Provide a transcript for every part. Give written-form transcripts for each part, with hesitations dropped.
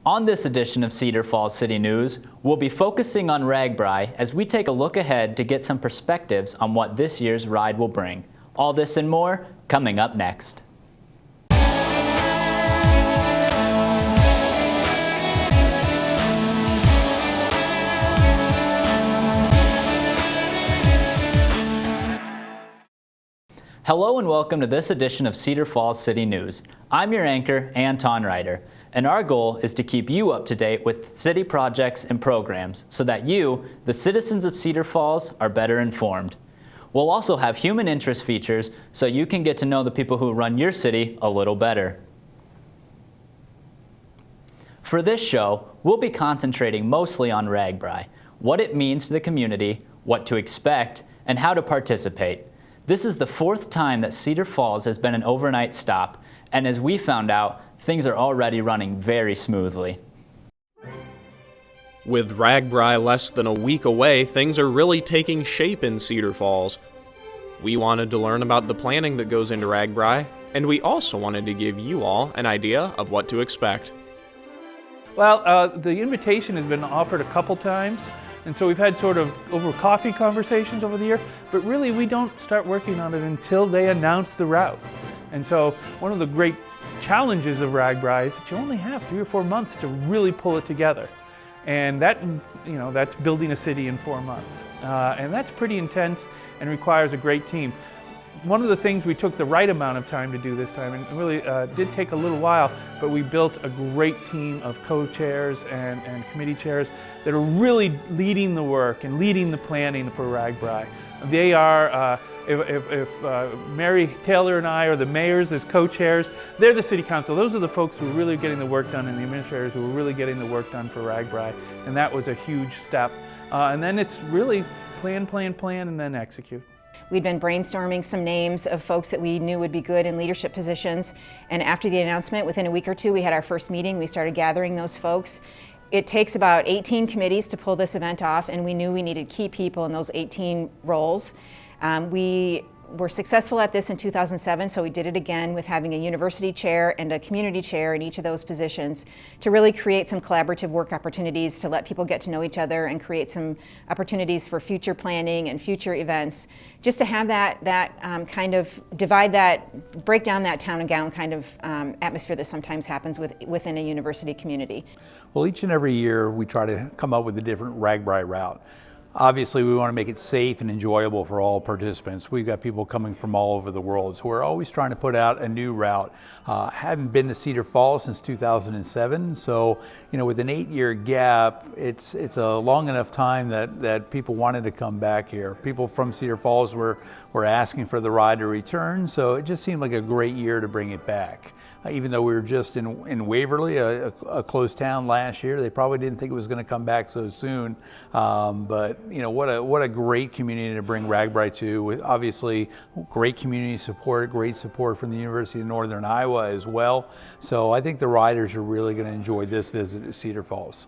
On this edition of Cedar Falls City News, we'll be focusing on RAGBRAI as we take a look ahead to get some perspectives on what this year's ride will bring. All this and more coming up next. Hello and welcome to this edition of Cedar Falls City News. I'm your anchor, Anton Ryder, and our goal is to keep you up to date with city projects and programs so that you, the citizens of Cedar Falls, are better informed. We'll also have human interest features so you can get to know the people who run your city a little better. For this show, we'll be concentrating mostly on RAGBRAI, what it means to the community, what to expect, and how to participate. This is the fourth time that Cedar Falls has been an overnight stop, and as we found out, things are already running very smoothly. With RAGBRAI less than a week away, things are really taking shape in Cedar Falls. We wanted to learn about the planning that goes into RAGBRAI, and we also wanted to give you all an idea of what to expect. Well, the invitation has been offered a couple times. And so we've had sort of over coffee conversations over the year, but really we don't start working on it until they announce the route. And so one of the great challenges of RAGBRAI is that you only have 3 or 4 months to really pull it together. And that, that's building a city in 4 months. And that's pretty intense and requires a great team. One of the things we took the right amount of time to do this time, and it really did take a little while, but we built a great team of co-chairs and committee chairs that are really leading the work and leading the planning for RAGBRAI. They are, if Mary Taylor and I are the mayors as co-chairs, they're the city council. Those are the folks who are really getting the work done and the administrators who are really getting the work done for RAGBRAI. And that was a huge step. And then it's really plan, and then execute. We'd been brainstorming some names of folks that we knew would be good in leadership positions, and after the announcement, within a week or two, we had our first meeting. We started gathering those folks. It takes about 18 committees to pull this event off, and we knew we needed key people in those 18 roles. We were successful at this in 2007, so we did it again with having a university chair and a community chair in each of those positions to really create some collaborative work opportunities to let people get to know each other and create some opportunities for future planning and future events. Just to have that kind of break down that town and gown kind of atmosphere that sometimes happens within a university community. Well, each and every year we try to come up with a different RAGBRAI route. Obviously, we want to make it safe and enjoyable for all participants. We've got people coming from all over the world, so we're always trying to put out a new route. Haven't been to Cedar Falls since 2007, so with an 8-year gap, it's a long enough time that people wanted to come back here. People from Cedar Falls were asking for the ride to return, so it just seemed like a great year to bring it back. Even though we were just in Waverly, a closed town last year, they probably didn't think it was going to come back so soon. But what a great community to bring RAGBRAI to. With obviously great community support, great support from the University of Northern Iowa as well. So I think the riders are really going to enjoy this visit to Cedar Falls.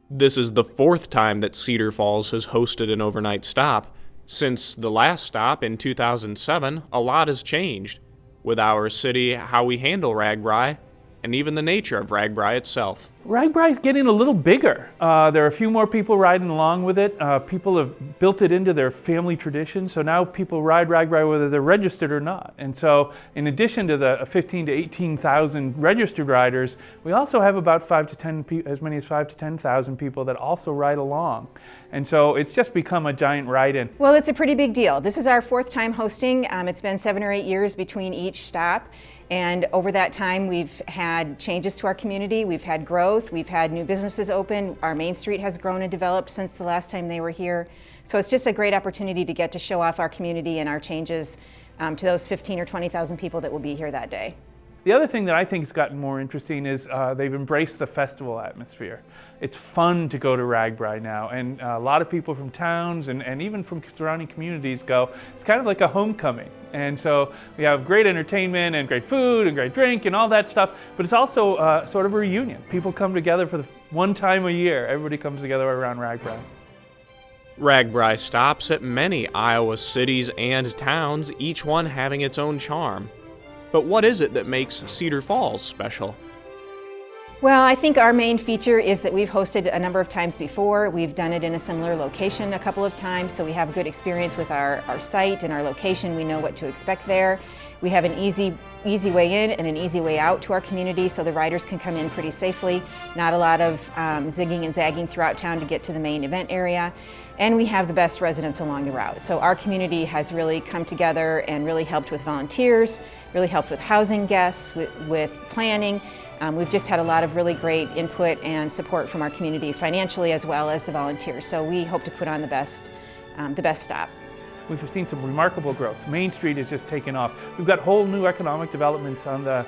This is the 4th time that Cedar Falls has hosted an overnight stop. Since the last stop in 2007, a lot has changed. With our city, how we handle RAGBRAI, and even the nature of RAGBRAI itself. RAGBRAI is getting a little bigger. There are a few more people riding along with it. People have built it into their family tradition, so now people ride RAGBRAI whether they're registered or not. And so in addition to the 15,000 to 18,000 registered riders, we also have about as many as 5,000 to 10,000 people that also ride along. And so it's just become a giant ride-in. Well, it's a pretty big deal. This is our 4th time hosting. It's been 7 or 8 years between each stop. And over that time, we've had changes to our community. We've had growth. We've had new businesses open. Our Main Street has grown and developed since the last time they were here. So it's just a great opportunity to get to show off our community and our changes to those 15 or 20,000 people that will be here that day. The other thing that I think has gotten more interesting is they've embraced the festival atmosphere. It's fun to go to RAGBRAI now, and a lot of people from towns and even from surrounding communities go. It's kind of like a homecoming. And so we have great entertainment and great food and great drink and all that stuff, but it's also sort of a reunion. People come together for the one time a year. Everybody comes together around RAGBRAI. RAGBRAI stops at many Iowa cities and towns, each one having its own charm. But what is it that makes Cedar Falls special? Well, I think our main feature is that we've hosted a number of times before. We've done it in a similar location a couple of times, so we have good experience with our site and our location. We know what to expect there. We have an easy way in and an easy way out to our community, so the riders can come in pretty safely. Not a lot of zigging and zagging throughout town to get to the main event area. And we have the best residents along the route. So our community has really come together and really helped with volunteers, really helped with housing guests, with planning. We've just had a lot of really great input and support from our community financially as well as the volunteers. So we hope to put on the best stop. We've seen some remarkable growth. Main Street has just taken off. We've got whole new economic developments on the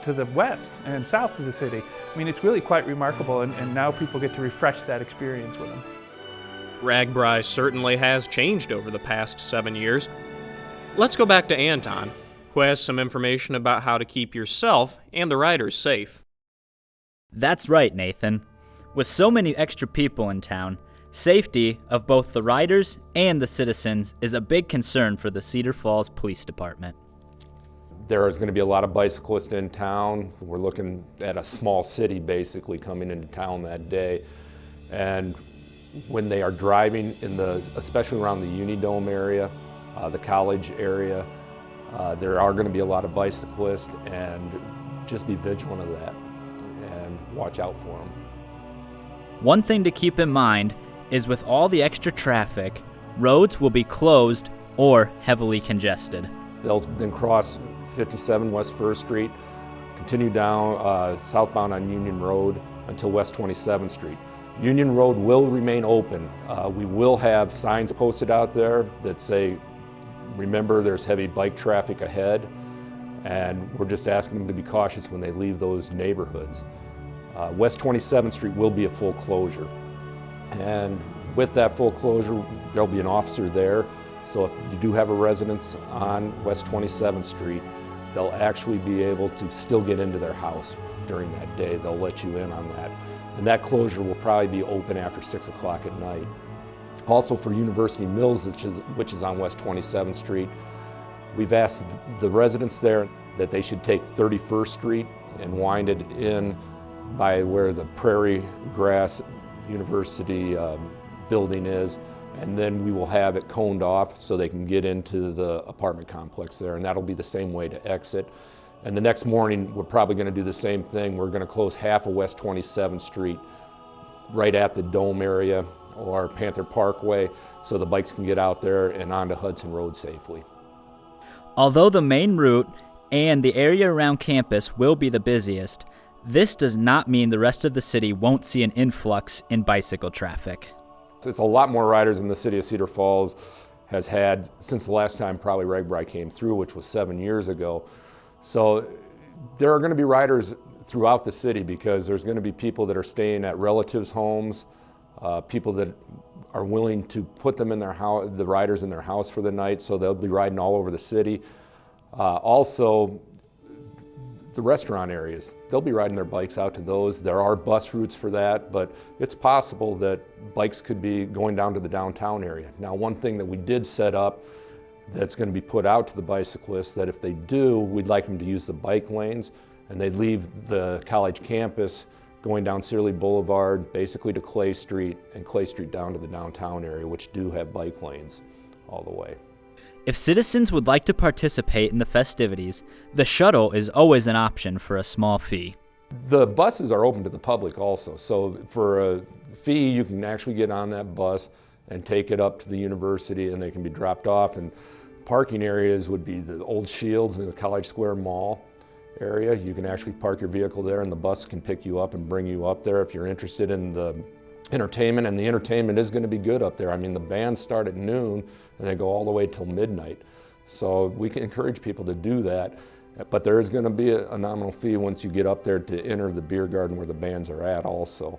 to the west and south of the city. I mean, it's really quite remarkable, and now people get to refresh that experience with them. RAGBRAI certainly has changed over the past 7 years. Let's go back to Anton, who has some information about how to keep yourself and the riders safe. That's right, Nathan. With so many extra people in town, safety of both the riders and the citizens is a big concern for the Cedar Falls Police Department. There is going to be a lot of bicyclists in town. We're looking at a small city basically coming into town that day. And when they are driving, especially around the Unidome area, the college area, there are going to be a lot of bicyclists, and just be vigilant of that and watch out for them. One thing to keep in mind is with all the extra traffic, roads will be closed or heavily congested. They'll then cross 57 West 1st Street, continue down southbound on Union Road until West 27th Street. Union Road will remain open. We will have signs posted out there that say, remember there's heavy bike traffic ahead, and we're just asking them to be cautious when they leave those neighborhoods. West 27th Street will be a full closure. And with that full closure, there'll be an officer there. So if you do have a residence on West 27th Street, they'll actually be able to still get into their house during that day. They'll let you in on that. And that closure will probably be open after 6 o'clock at night. Also for University Mills, which is on West 27th Street, we've asked the residents there that they should take 31st Street and wind it in by where the Prairie Grass University building is, and then we will have it coned off so they can get into the apartment complex there, and that'll be the same way to exit. And the next morning, we're probably going to do the same thing. We're going to close half of West 27th Street right at the Dome area or Panther Parkway so the bikes can get out there and onto Hudson Road safely. Although the main route and the area around campus will be the busiest, this does not mean the rest of the city won't see an influx in bicycle traffic. It's a lot more riders than the city of Cedar Falls has had since the last time probably RAGBRAI came through, which was 7 years ago. So there are going to be riders throughout the city because there's going to be people that are staying at relatives' homes, people that are willing to put them in their house, the riders in their house for the night, so they'll be riding all over the city. Also, the restaurant areas, they'll be riding their bikes out to those. There are bus routes for that, but it's possible that bikes could be going down to the downtown area. Now, one thing that we did set up that's going to be put out to the bicyclists, that if they do, we'd like them to use the bike lanes, and they'd leave the college campus going down Searly Boulevard, basically to Clay Street, and Clay Street down to the downtown area, which do have bike lanes all the way. If citizens would like to participate in the festivities, the shuttle is always an option for a small fee. The buses are open to the public also, so for a fee you can actually get on that bus and take it up to the university, and they can be dropped off. And parking areas would be the old Shields and the College Square Mall area. You can actually park your vehicle there, and the bus can pick you up and bring you up there if you're interested in the entertainment, and the entertainment is going to be good up there. I mean, the bands start at noon and they go all the way till midnight. So we can encourage people to do that, but there is going to be a nominal fee once you get up there to enter the beer garden where the bands are at also.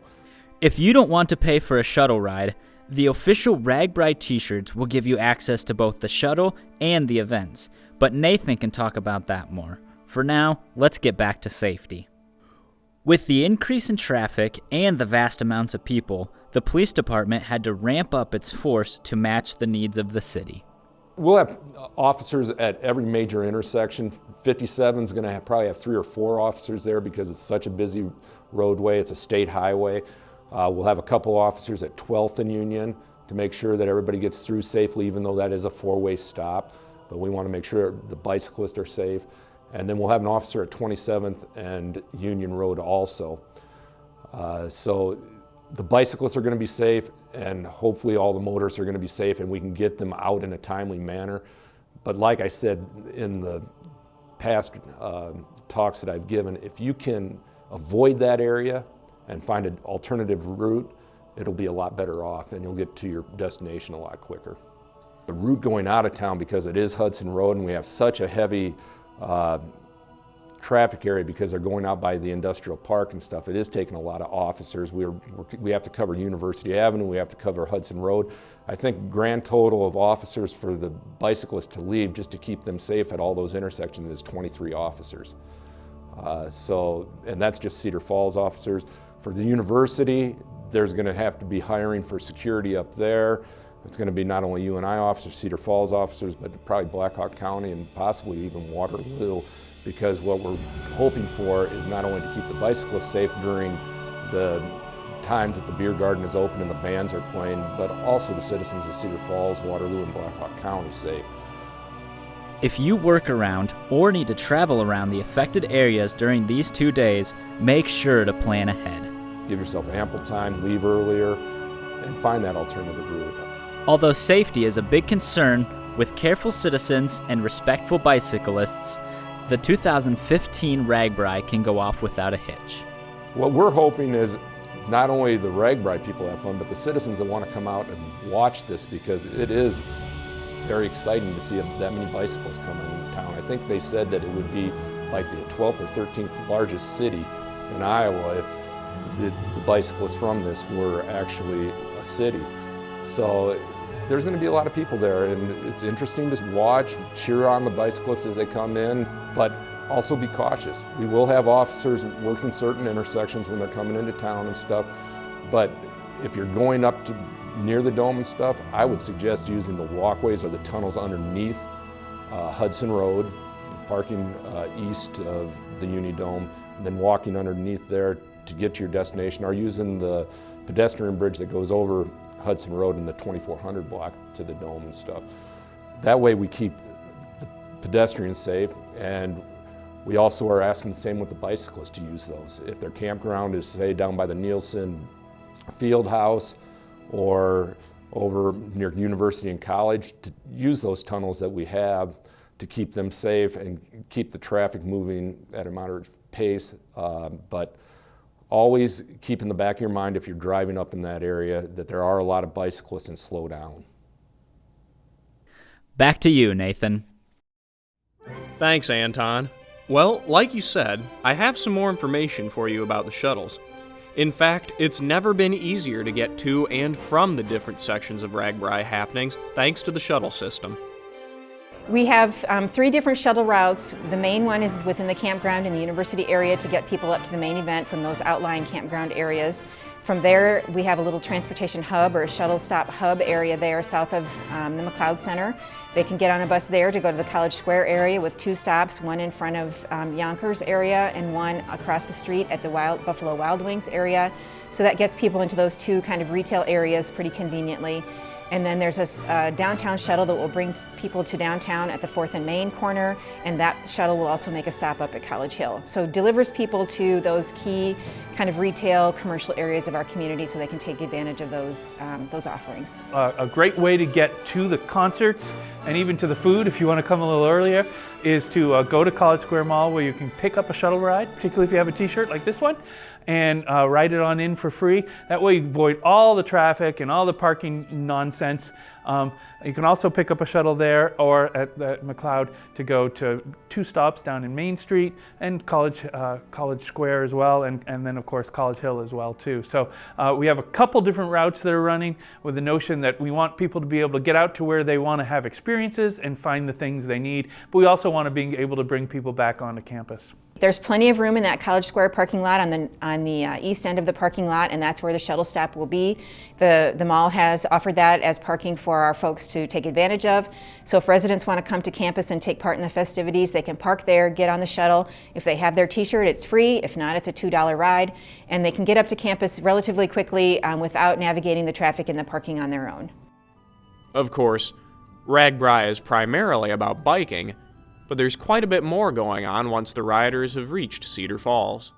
If you don't want to pay for a shuttle ride, the official RAGBRAI t-shirts will give you access to both the shuttle and the events, but Nathan can talk about that more. For now, let's get back to safety. With the increase in traffic and the vast amounts of people, the police department had to ramp up its force to match the needs of the city. We'll have officers at every major intersection. 57 is going to probably have 3 or 4 officers there because it's such a busy roadway. It's a state highway. We'll have a couple officers at 12th and Union to make sure that everybody gets through safely, even though that is a 4-way stop. But we want to make sure the bicyclists are safe. And then we'll have an officer at 27th and Union Road also. So the bicyclists are going to be safe, and hopefully all the motorists are going to be safe, and we can get them out in a timely manner. But like I said in the past talks that I've given, if you can avoid that area and find an alternative route, it'll be a lot better off, and you'll get to your destination a lot quicker. The route going out of town, because it is Hudson Road and we have such a heavy traffic area because they're going out by the industrial park and stuff, it is taking a lot of officers. We have to cover University Avenue, we have to cover Hudson Road. I think grand total of officers for the bicyclists to leave just to keep them safe at all those intersections is 23 officers. And that's just Cedar Falls officers. For the university, there's going to have to be hiring for security up there. It's going to be not only UNI officers, Cedar Falls officers, but probably Blackhawk County and possibly even Waterloo, because what we're hoping for is not only to keep the bicyclists safe during the times that the beer garden is open and the bands are playing, but also the citizens of Cedar Falls, Waterloo, and Blackhawk County safe. If you work around or need to travel around the affected areas during these 2 days, make sure to plan ahead. Give yourself ample time, leave earlier, and find that alternative route. Although safety is a big concern, with careful citizens and respectful bicyclists, the 2015 RAGBRAI can go off without a hitch. What we're hoping is not only the RAGBRAI people have fun, but the citizens that want to come out and watch this, because it is very exciting to see that many bicycles coming into town. I think they said that it would be like the 12th or 13th largest city in Iowa if the bicyclists from this were actually a city. So there's going to be a lot of people there, and it's interesting to watch, cheer on the bicyclists as they come in, but also be cautious. We will have officers working certain intersections when they're coming into town and stuff, but if you're going up to near the dome and stuff, I would suggest using the walkways or the tunnels underneath Hudson Road, parking east of the Uni Dome, and then walking underneath there to get to your destination, or using the pedestrian bridge that goes over Hudson Road in the 2400 block to the dome and stuff. That way we keep the pedestrians safe, and we also are asking the same with the bicyclists to use those. If their campground is, say, down by the Nielsen Field House or over near University and College, to use those tunnels that we have to keep them safe and keep the traffic moving at a moderate pace. But always keep in the back of your mind, if you're driving up in that area, that there are a lot of bicyclists, and slow down. Back to you, Nathan. Thanks, Anton. Well, like you said, I have some more information for you about the shuttles. In fact, it's never been easier to get to and from the different sections of RAGBRAI happenings thanks to the shuttle system. We have 3 different shuttle routes. The main one is within the campground in the university area to get people up to the main event from those outlying campground areas. From there, we have a little transportation hub or a shuttle stop hub area there south of the McLeod Center. They can get on a bus there to go to the College Square area with 2 stops, one in front of Yonkers area and one across the street at the Buffalo Wild Wings area. So that gets people into those 2 kind of retail areas pretty conveniently. And then there's a downtown shuttle that will bring people to downtown at the 4th and Main corner, and that shuttle will also make a stop up at College Hill. So delivers people to those key kind of retail, commercial areas of our community so they can take advantage of those offerings. A great way to get to the concerts and even to the food, if you want to come a little earlier, is to go to College Square Mall, where you can pick up a shuttle ride, particularly if you have a t-shirt like this one, and ride it on in for free. That way you avoid all the traffic and all the parking nonsense. You can also pick up a shuttle there or at McLeod to go to 2 stops down in Main Street and College Square as well, and then of course College Hill as well too. So we have a couple different routes that are running with the notion that we want people to be able to get out to where they want to have experiences and find the things they need, but we also want to be able to bring people back onto campus. There's plenty of room in that College Square parking lot on the east end of the parking lot, and that's where the shuttle stop will be. The mall has offered that as parking for our folks to take advantage of. So if residents want to come to campus and take part in the festivities, they can park there, get on the shuttle. If they have their t-shirt, it's free. If not, it's a $2 ride. And they can get up to campus relatively quickly without navigating the traffic in the parking on their own. Of course, RAGBRAI is primarily about biking, but there's quite a bit more going on once the riders have reached Cedar Falls.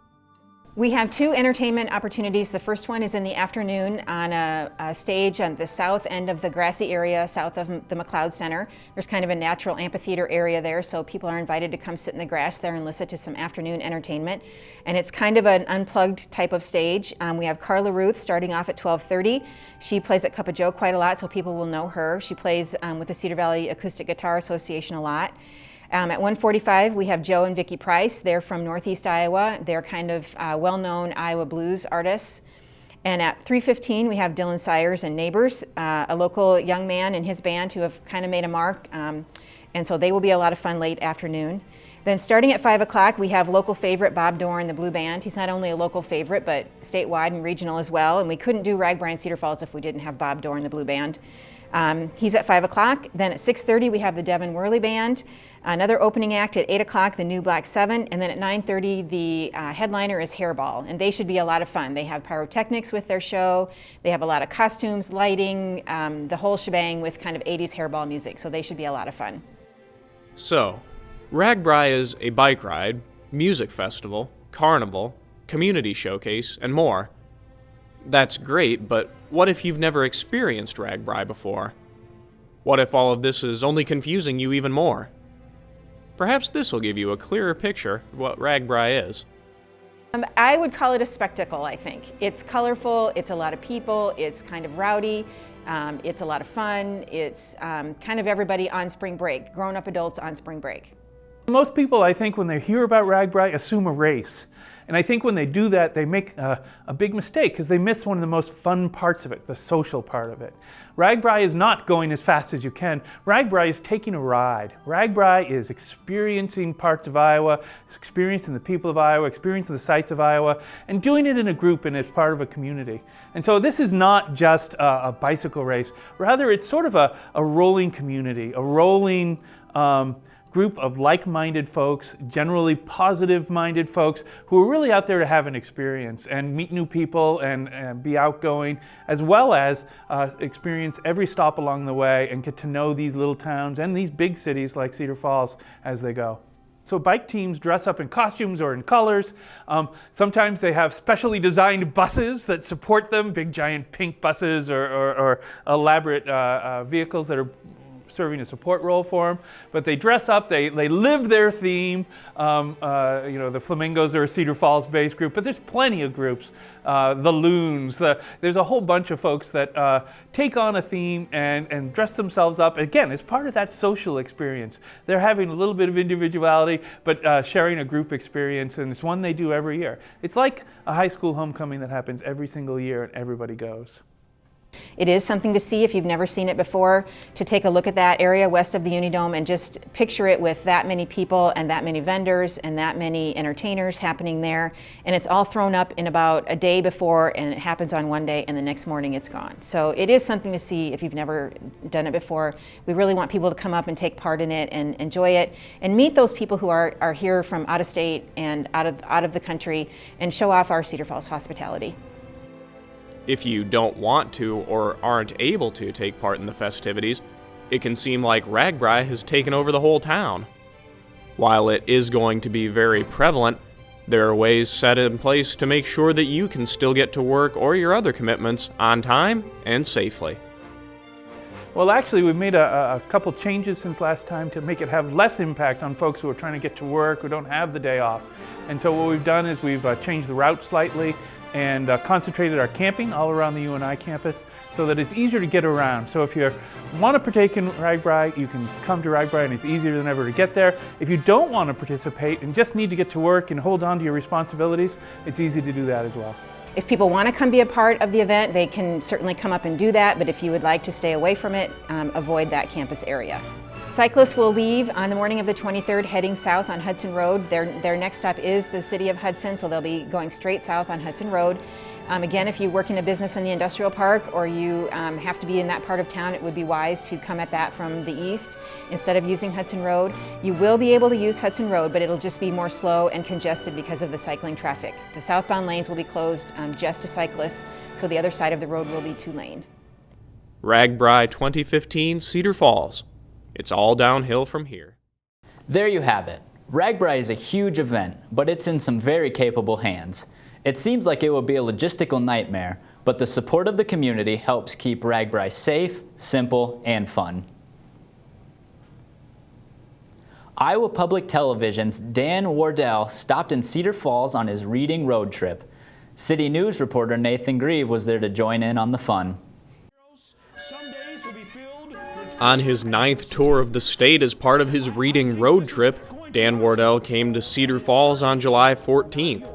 We have two entertainment opportunities. The first one is in the afternoon on a stage on the south end of the grassy area south of the McLeod Center. There's kind of a natural amphitheater area there, so people are invited to come sit in the grass there and listen to some afternoon entertainment. And it's kind of an unplugged type of stage. We have Carla Ruth starting off at 12:30. She plays at Cup of Joe quite a lot, so people will know her. She plays with the Cedar Valley Acoustic Guitar Association a lot. At 1:45, we have Joe and Vicki Price. They're from Northeast Iowa. They're kind of well-known Iowa blues artists. And at 3:15, we have Dylan Sayers and Neighbors, a local young man and his band who have kind of made a mark. And so they will be a lot of fun late afternoon. Then starting at 5 o'clock, we have local favorite Bob Dorn, the Blue Band. He's not only a local favorite, but statewide and regional as well. And we couldn't do RAGBRAI in Cedar Falls if we didn't have Bob Dorn, the Blue Band. He's at 5 o'clock. Then at 6:30, we have the Devin Worley Band. Another opening act at 8 o'clock, the New Black Seven. And then at 9:30, the headliner is Hairball. And they should be a lot of fun. They have pyrotechnics with their show. They have a lot of costumes, lighting, the whole shebang with kind of 80s hairball music. So they should be a lot of fun. So, RAGBRAI is a bike ride, music festival, carnival, community showcase, and more. That's great, but what if you've never experienced RAGBRAI before? What if all of this is only confusing you even more? Perhaps this will give you a clearer picture of what RAGBRAI is. I would call it a spectacle, I think. It's colorful, it's a lot of people, it's kind of rowdy, it's a lot of fun, it's kind of everybody on spring break, grown-up adults on spring break. Most people, I think, when they hear about RAGBRAI, assume a race. And I think when they do that, they make a big mistake because they miss one of the most fun parts of it, the social part of it. RAGBRAI is not going as fast as you can. RAGBRAI is taking a ride. RAGBRAI is experiencing parts of Iowa, experiencing the people of Iowa, experiencing the sights of Iowa, and doing it in a group and as part of a community. And so this is not just a bicycle race. Rather, it's sort of a rolling community, a rolling group of like-minded folks, generally positive-minded folks who are really out there to have an experience and meet new people and be outgoing, as well as experience every stop along the way and get to know these little towns and these big cities like Cedar Falls as they go. So bike teams dress up in costumes or in colors. Sometimes they have specially designed buses that support them, big giant pink buses or elaborate vehicles that are serving a support role for them, but they dress up, they live their theme. The Flamingos are a Cedar Falls based group, but there's plenty of groups. The Loons, there's a whole bunch of folks that take on a theme and dress themselves up. Again, it's part of that social experience. They're having a little bit of individuality, but sharing a group experience, and it's one they do every year. It's like a high school homecoming that happens every single year and everybody goes. It is something to see if you've never seen it before, to take a look at that area west of the Unidome and just picture it with that many people and that many vendors and that many entertainers happening there. And it's all thrown up in about a day before, and it happens on one day and the next morning it's gone. So it is something to see if you've never done it before. We really want people to come up and take part in it and enjoy it and meet those people who are here from out of state and out of the country and show off our Cedar Falls hospitality. If you don't want to or aren't able to take part in the festivities, it can seem like RAGBRAI has taken over the whole town. While it is going to be very prevalent, there are ways set in place to make sure that you can still get to work or your other commitments on time and safely. Well, actually, we've made a couple changes since last time to make it have less impact on folks who are trying to get to work, who don't have the day off. And so what we've done is we've changed the route slightly. and concentrated our camping all around the UNI campus so that it's easier to get around. So if you want to partake in RAGBRAI, you can come to RAGBRAI and it's easier than ever to get there. If you don't want to participate and just need to get to work and hold on to your responsibilities, it's easy to do that as well. If people want to come be a part of the event, they can certainly come up and do that, but if you would like to stay away from it, avoid that campus area. Cyclists will leave on the morning of the 23rd heading south on Hudson Road. Their next stop is the city of Hudson, so they'll be going straight south on Hudson Road. Again, if you work in a business in the industrial park or you have to be in that part of town, it would be wise to come at that from the east instead of using Hudson Road. You will be able to use Hudson Road, but it'll just be more slow and congested because of the cycling traffic. The southbound lanes will be closed just to cyclists, so the other side of the road will be 2-lane. RAGBRAI 2015 Cedar Falls. It's all downhill from here. There you have it. RAGBRAI is a huge event, but it's in some very capable hands. It seems like it will be a logistical nightmare, but the support of the community helps keep RAGBRAI safe, simple, and fun. Iowa Public Television's Dan Wardell stopped in Cedar Falls on his reading road trip. City News reporter Nathan Grieve was there to join in on the fun. On his 9th tour of the state as part of his reading road trip, Dan Wardell came to Cedar Falls on July 14th.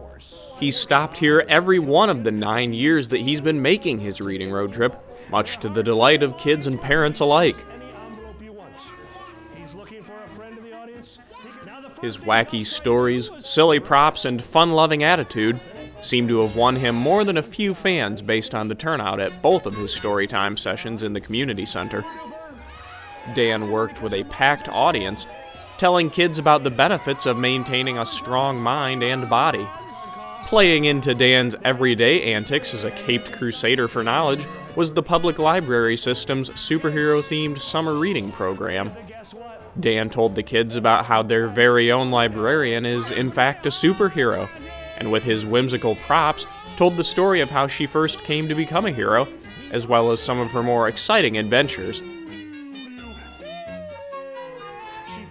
He stopped here every one of the 9 years that he's been making his reading road trip, much to the delight of kids and parents alike. His wacky stories, silly props, and fun-loving attitude seem to have won him more than a few fans based on the turnout at both of his storytime sessions in the community center. Dan worked with a packed audience, telling kids about the benefits of maintaining a strong mind and body. Playing into Dan's everyday antics as a caped crusader for knowledge was the public library system's superhero-themed summer reading program. Dan told the kids about how their very own librarian is in fact a superhero, and with his whimsical props, told the story of how she first came to become a hero, as well as some of her more exciting adventures.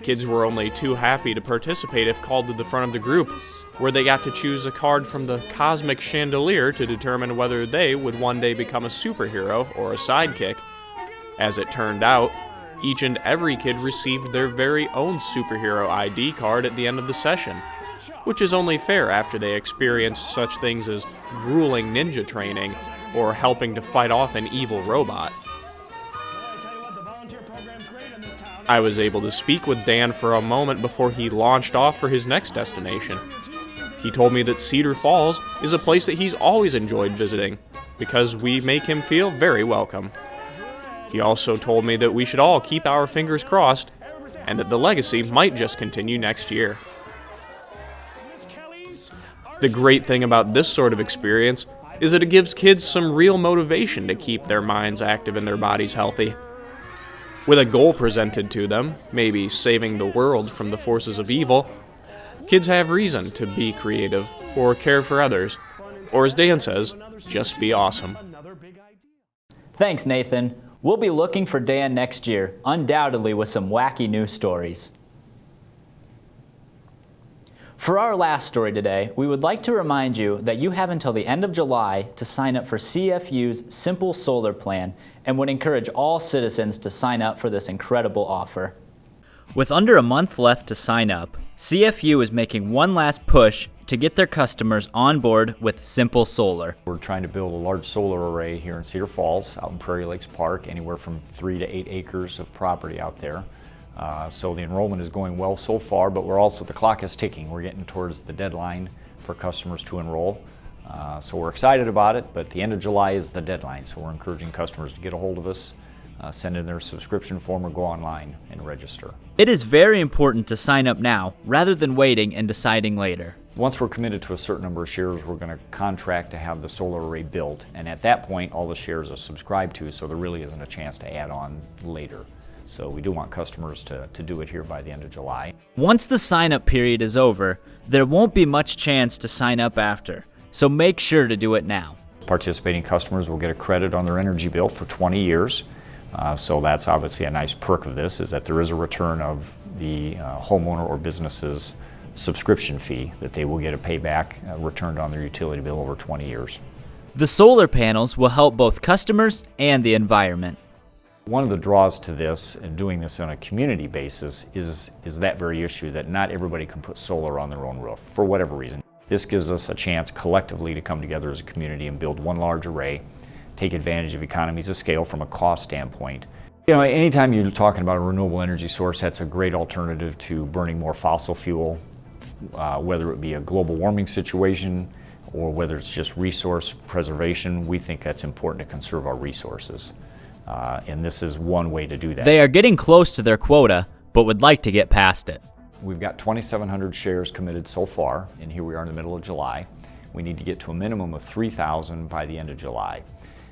Kids were only too happy to participate if called to the front of the group, where they got to choose a card from the cosmic chandelier to determine whether they would one day become a superhero or a sidekick. As it turned out, each and every kid received their very own superhero ID card at the end of the session, which is only fair after they experienced such things as grueling ninja training or helping to fight off an evil robot. I was able to speak with Dan for a moment before he launched off for his next destination. He told me that Cedar Falls is a place that he's always enjoyed visiting because we make him feel very welcome. He also told me that we should all keep our fingers crossed and that the legacy might just continue next year. The great thing about this sort of experience is that it gives kids some real motivation to keep their minds active and their bodies healthy. With a goal presented to them, maybe saving the world from the forces of evil, kids have reason to be creative or care for others, or as Dan says, just be awesome. Thanks, Nathan. We'll be looking for Dan next year, undoubtedly with some wacky news stories. For our last story today, we would like to remind you that you have until the end of July to sign up for CFU's Simple Solar Plan and would encourage all citizens to sign up for this incredible offer. With under a month left to sign up, CFU is making one last push to get their customers on board with Simple Solar. We're trying to build a large solar array here in Cedar Falls, out in Prairie Lakes Park, anywhere from 3 to 8 acres of property out there. So the enrollment is going well so far, but the clock is ticking. We're getting towards the deadline for customers to enroll. So we're excited about it, but the end of July is the deadline. So we're encouraging customers to get a hold of us, send in their subscription form, or go online and register. It is very important to sign up now rather than waiting and deciding later. Once we're committed to a certain number of shares, we're going to contract to have the solar array built. And at that point, all the shares are subscribed to, so there really isn't a chance to add on later. So we do want customers to do it here by the end of July. Once the sign-up period is over, there won't be much chance to sign up after, so make sure to do it now. Participating customers will get a credit on their energy bill for 20 years. So that's obviously a nice perk of this, is that there is a return of the homeowner or business's subscription fee that they will get a payback returned on their utility bill over 20 years. The solar panels will help both customers and the environment. One of the draws to this and doing this on a community basis is that very issue that not everybody can put solar on their own roof for whatever reason. This gives us a chance collectively to come together as a community and build one large array, take advantage of economies of scale from a cost standpoint. You know, anytime you're talking about a renewable energy source, that's a great alternative to burning more fossil fuel, whether it be a global warming situation or whether it's just resource preservation. We think that's important to conserve our resources. And this is one way to do that. They are getting close to their quota, but would like to get past it. We've got 2,700 shares committed so far, and here we are in the middle of July. We need to get to a minimum of 3,000 by the end of July.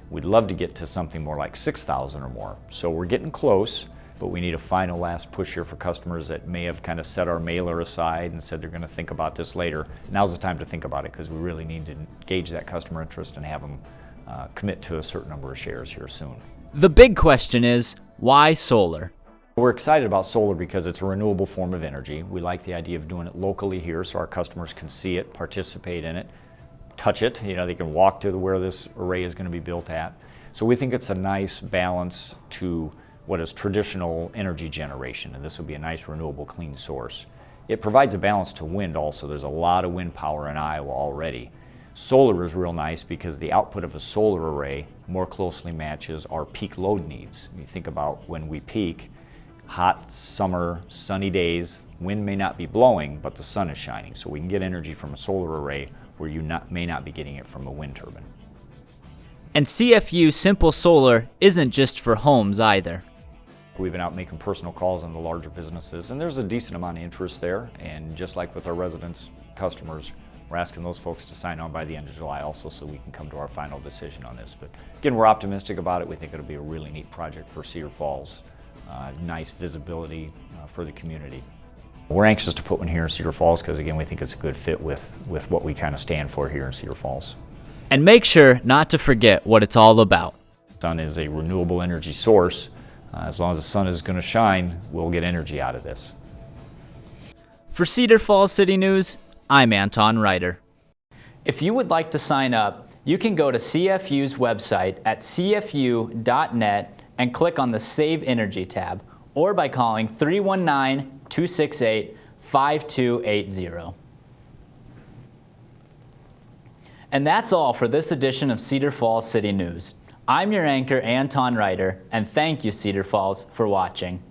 We'd love to get to something more like 6,000 or more. So we're getting close, but we need a final last push here for customers that may have kind of set our mailer aside and said they're going to think about this later. Now's the time to think about it because we really need to gauge that customer interest and have them commit to a certain number of shares here soon. The big question is, why solar? We're excited about solar because it's a renewable form of energy. We like the idea of doing it locally here so our customers can see it, participate in it, touch it. You know, they can walk to where this array is going to be built at. So we think it's a nice balance to what is traditional energy generation, and this will be a nice renewable clean source. It provides a balance to wind also. There's a lot of wind power in Iowa already. Solar is real nice because the output of a solar array more closely matches our peak load needs. You think about when we peak, hot summer, sunny days, wind may not be blowing, but the sun is shining. So we can get energy from a solar array where you may not be getting it from a wind turbine. And CFU Simple Solar isn't just for homes either. We've been out making personal calls on the larger businesses, and there's a decent amount of interest there. And just like with our residents, customers, we're asking those folks to sign on by the end of July also so we can come to our final decision on this. But again, we're optimistic about it. We think it'll be a really neat project for Cedar Falls. Nice visibility for the community. We're anxious to put one here in Cedar Falls because again, we think it's a good fit with what we kind of stand for here in Cedar Falls. And make sure not to forget what it's all about. The sun is a renewable energy source. As long as the sun is going to shine, we'll get energy out of this. For Cedar Falls City News, I'm Anton Ryder. If you would like to sign up, you can go to CFU's website at cfu.net and click on the Save Energy tab, or by calling 319-268-5280. And that's all for this edition of Cedar Falls City News. I'm your anchor, Anton Ryder, and thank you, Cedar Falls, for watching.